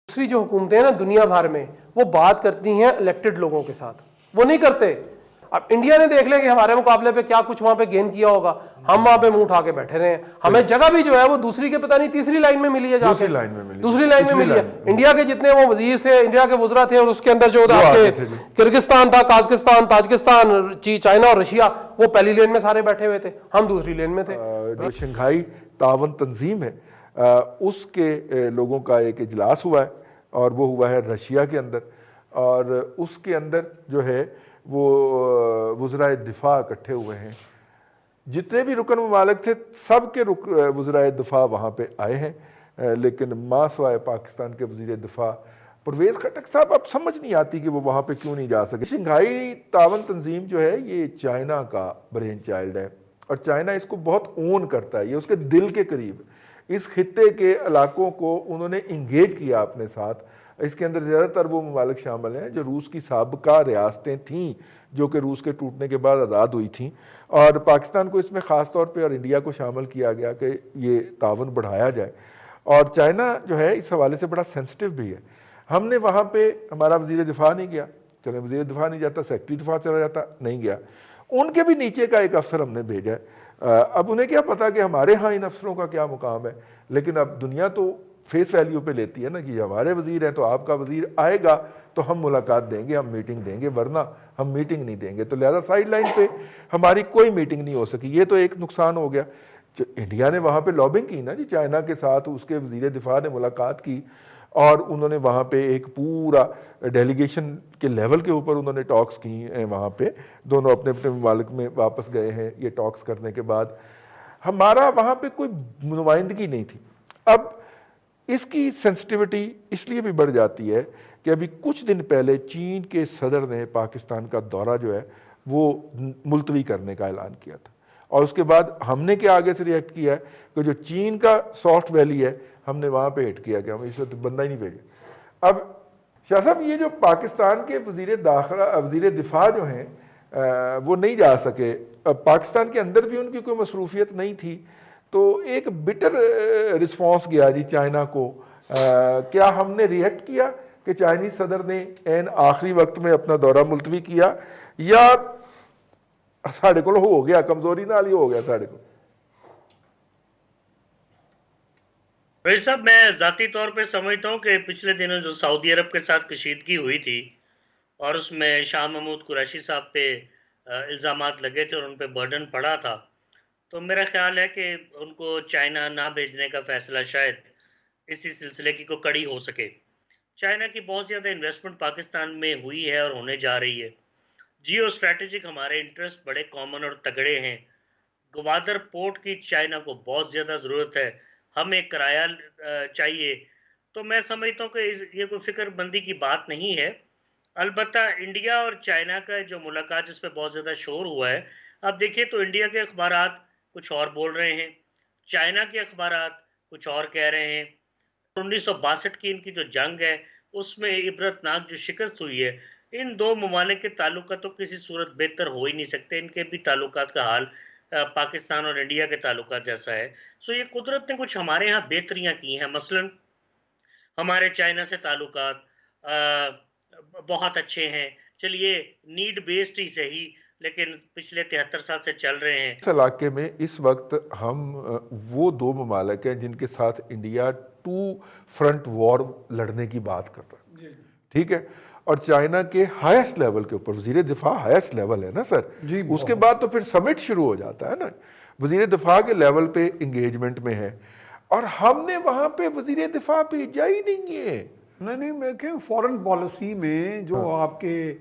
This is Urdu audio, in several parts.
دوسری جو حکومتیں ہیں نا دنیا بھر میں وہ بات کرتی ہیں الیکٹڈ لوگوں کے ساتھ، وہ نہیں کرتے. اب انڈیا نے دیکھ لیں کہ ہمارے مقابلے پہ کیا کچھ وہاں پہ گین کیا ہوگا، ہم وہاں پہ منہ اٹھا کے بیٹھے رہے ہیں. ہمیں جگہ بھی جو ہے وہ دوسری کے پتہ نہیں تیسری لائن میں ملی ہے، جا کے دوسری لائن میں ملی ہے. انڈیا کے جتنے وہ وزیر تھے، انڈیا کے وزراء تھے، اور اس کے اندر جو کرگستان تھا، قازقستان، تاجکستان، چائنا اور رشیا، وہ پہلی لین میں سارے بیٹھے ہوئے تھے، ہم دوسری لین میں تھے. جو شنگھائی تعاون تنظیم ہے اس کے لوگوں کا ایک اجلاس ہوا ہے، اور وہ ہوا ہے رشیا کے اندر، اور اس کے اندر جو ہے وہ وزرائے دفاع اکٹھے ہوئے ہیں. جتنے بھی رکن ممالک تھے سب کے وزرائے دفاع وہاں پہ آئے ہیں، لیکن ماں سوائے پاکستان کے وزیر دفاع پرویز خٹک صاحب اب سمجھ نہیں آتی کہ وہ وہاں پہ کیوں نہیں جا سکے. شنگھائی تعاون تنظیم جو ہے یہ چائنا کا برین چائلڈ ہے، اور چائنا اس کو بہت اون کرتا ہے، یہ اس کے دل کے قریب. اس خطے کے علاقوں کو انہوں نے انگیج کیا اپنے ساتھ. اس کے اندر زیادہ تر وہ ممالک شامل ہیں جو روس کی سابقہ ریاستیں تھیں، جو کہ روس کے ٹوٹنے کے بعد آزاد ہوئی تھیں، اور پاکستان کو اس میں خاص طور پہ اور انڈیا کو شامل کیا گیا کہ یہ تعاون بڑھایا جائے. اور چائنا جو ہے اس حوالے سے بڑا سینسٹیو بھی ہے. ہم نے وہاں پہ ہمارا وزیر دفاع نہیں گیا، چلے وزیر دفاع نہیں جاتا، سیکرٹری دفاع چلا جاتا، نہیں گیا. ان کے بھی نیچے کا ایک افسر ہم نے بھیجا ہے. اب انہیں کیا پتا کہ ہمارے ہاں ان افسروں کا کیا مقام ہے، لیکن اب دنیا تو فیس ویلیو پہ لیتی ہے نا کہ یہ ہمارے وزیر ہیں تو آپ کا وزیر آئے گا تو ہم ملاقات دیں گے، ہم میٹنگ دیں گے، ورنہ ہم میٹنگ نہیں دیں گے. تو لہذا سائیڈ لائن پہ ہماری کوئی میٹنگ نہیں ہو سکی. یہ تو ایک نقصان ہو گیا. انڈیا نے وہاں پہ لابنگ کی نا جی، چائنا کے ساتھ اس کے وزیر دفاع نے ملاقات کی، اور انہوں نے وہاں پہ ایک پورا ڈیلیگیشن کے لیول کے اوپر انہوں نے ٹاکس کی ہیں. وہاں پہ دونوں اپنے اپنے ممالک میں واپس گئے ہیں. یہ ٹاکس کرنے کے بعد ہمارا وہاں پہ کوئی نمائندگی نہیں تھی. اب اس کی سینسٹیوٹی اس لیے بھی بڑھ جاتی ہے کہ ابھی کچھ دن پہلے چین کے صدر نے پاکستان کا دورہ جو ہے وہ ملتوی کرنے کا اعلان کیا تھا، اور اس کے بعد ہم نے کیا آگے سے ریئیکٹ کیا ہے کہ جو چین کا سافٹ ویلی ہے ہم نے وہاں پہ ہٹ کیا کہ ہم اس وقت بندہ ہی نہیں بھیجے. اب شاہ صاحب یہ جو پاکستان کے وزیر دفاع جو ہیں وہ نہیں جا سکے، پاکستان کے اندر بھی ان کی کوئی مصروفیت نہیں تھی، تو ایک بٹر رسپانس گیا جی چائنا کو. کیا ہم نے ریئیکٹ کیا کہ چائنیز صدر نے این آخری وقت میں اپنا دورہ ملتوی کیا، یا ساڑھے کو ہو گیا کمزوری نال ہی ہو گیا ساڑھے کو؟ بھائی صاحب میں ذاتی طور پہ سمجھتا ہوں کہ پچھلے دنوں جو سعودی عرب کے ساتھ کشیدگی ہوئی تھی اور اس میں شاہ محمود قریشی صاحب پہ الزامات لگے تھے اور ان پہ برڈن پڑا تھا، تو میرا خیال ہے کہ ان کو چائنا نہ بھیجنے کا فیصلہ شاید اسی سلسلے کی کو کڑی ہو سکے. چائنا کی بہت زیادہ انویسٹمنٹ پاکستان میں ہوئی ہے اور ہونے جا رہی ہے. جیو اسٹریٹجک ہمارے انٹرسٹ بڑے کامن اور تگڑے ہیں. گوادر پورٹ کی چائنا کو بہت زیادہ ضرورت ہے، ہمیں کرایہ چاہیے. تو میں سمجھتا ہوں کہ یہ کوئی فکر بندی کی بات نہیں ہے. البتہ انڈیا اور چائنا کا جو ملاقات جس پہ بہت زیادہ شور ہوا ہے، اب دیکھیے تو انڈیا کے اخبارات کچھ اور بول رہے ہیں، چائنا کے اخبارات کچھ اور کہہ رہے ہیں. 1962 کی ان کی جو جنگ ہے اس میں عبرتناک جو شکست ہوئی ہے، ان دو ممالک کے تعلقات تو کسی صورت بہتر ہو ہی نہیں سکتے. ان کے بھی تعلقات کا حال پاکستان اور انڈیا کے تعلقات جیسا ہے. سو یہ قدرت نے کچھ ہمارے ہاں بہتریاں کی ہیں. مثلا ہمارے چائنا سے تعلقات بہت اچھے ہیں. چلیے نیڈ بیسڈ ہی صحیح، لیکن پچھلے 73 سال سے چل رہے ہیں. اس علاقے میں اس وقت ہم وہ دو ممالک ہیں جن کے ساتھ انڈیا 2 فرنٹ وار لڑنے کی بات کر رہا ہے، ٹھیک ہے، اور چائنا کے ہائیسٹ لیول کے اوپر وزیر دفاع ہائیسٹ لیول ہے نا سر، اس کے بعد تو پھر سمٹ شروع ہو جاتا ہے نا، وزیر دفاع کے لیول پہ انگیجمنٹ میں ہے، اور ہم نے وہاں پہ وزیر دفاع بھیجا ہی نہیں ہے. نہیں میں کہ فورن پالیسی میں جو آپ کے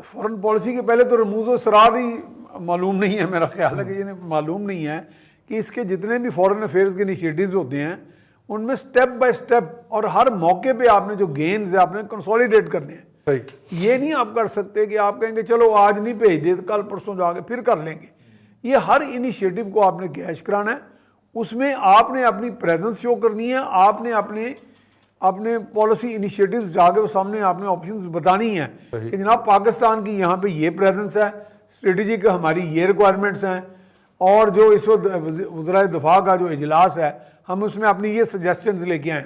فورن پالیسی کے پہلے تو رموز و اسرار ہی معلوم نہیں ہے. میرا خیال ہے کہ یہ معلوم نہیں ہے کہ اس کے جتنے بھی فورن افیئرز کے انیشیٹیوز ہوتے ہیں ان میں سٹیپ بائی سٹیپ اور ہر موقع پہ آپ نے جو گینز آپ نے کنسولیڈیٹ کرنے ہیں. یہ نہیں آپ کر سکتے کہ آپ کہیں گے چلو آج نہیں بھیج دے کل پرسوں جا کے پھر کر لیں گے. یہ ہر انیشیٹو کو آپ نے کیش کرانا ہے، اس میں آپ نے اپنی پریزنس شو کرنی ہے، آپ نے اپنے پالیسی انیشیٹیوز جا کے سامنے آپ نے آپشنز بتانی ہیں کہ جناب پاکستان کی یہاں پہ یہ پریزنس ہے، اسٹریٹجک ہماری یہ ریکوائرمنٹس ہیں، اور جو اس وقت وزرائے دفاع کا جو اجلاس ہے ہم اس میں اپنی یہ سجیسٹنز لے کے آئیں.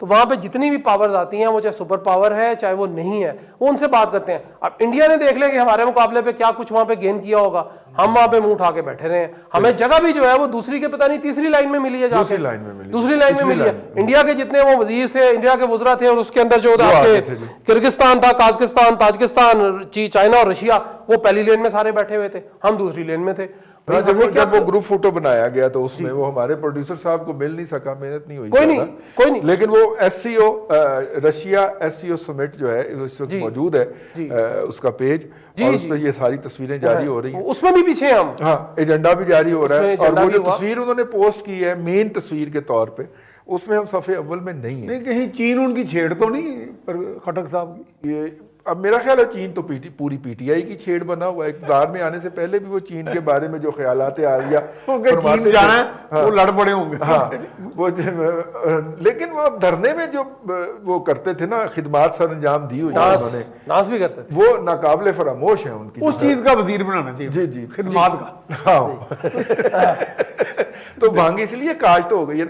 تو وہاں پہ جتنی بھی پاورز آتی ہیں وہ چاہے سپر پاور ہے چاہے وہ نہیں ہے وہ ان سے بات کرتے ہیں. اب انڈیا نے دیکھ لیں کہ ہمارے مقابلے پہ کیا کچھ وہاں پہ گین کیا ہوگا, ہم وہاں پہ منہ اٹھا کے بیٹھے رہے ہیں. ہمیں جگہ بھی جو ہے وہ دوسری کے پتہ نہیں تیسری لائن میں ملی ہے, جا کے دوسری لائن میں ملی ہے. انڈیا کے جتنے وہ وزیر تھے, انڈیا کے وزراء تھے, اور اس کے اندر جو آپ کے کرگستان تھا, قازقستان, تاجکستان, چائنا اور رشیا, وہ پہلی لین میں سارے بیٹھے ہوئے تھے, ہم دوسری لین میں تھے. جب وہ گروپ فوٹو بنایا گیا تو اس میں وہ ہمارے پروڈیوسر صاحب کو مل نہیں سکا, محنت نہیں ہوئی, کوئی نہیں, لیکن وہ ایس سی او رشیا ایس سی او سمٹ جو ہے اس وقت موجود ہے, اس کا پیج, اور اس پہ یہ ساری تصویریں جاری ہو رہی ہیں, اس میں بھی پیچھے ہم, ہاں ایجنڈا بھی جاری ہو رہا ہے. اور وہ جو تصویر انہوں نے پوسٹ کی ہے مین تصویر کے طور پہ, اس میں ہم صفحے اول میں نہیں ہیں. نہیں کہیں چین ان کی چھیڑ تو نہیں خٹک صاحب کی؟ یہ اب میرا خیال ہے چین تو پوری پی ٹی آئی کی چھیڑ بنا ہوا ہے. اقتدار میں آنے سے پہلے بھی وہ چین کے بارے میں جو خیالات عالیہ چین جانا ہے وہ لڑ پڑے ہوں گے. ہاں وہ لیکن وہ دھرنے میں جو وہ کرتے تھے نا, خدمات سر انجام دی ہوئی انہوں نے, ناز بھی کرتے تھے, وہ ناقابل فراموش ہیں ان کی. اس چیز کا وزیر بنانا چاہیے, جی جی خدمات کا. ہاں تو بھانگی اس لیے کاج تو ہو گئی ہے.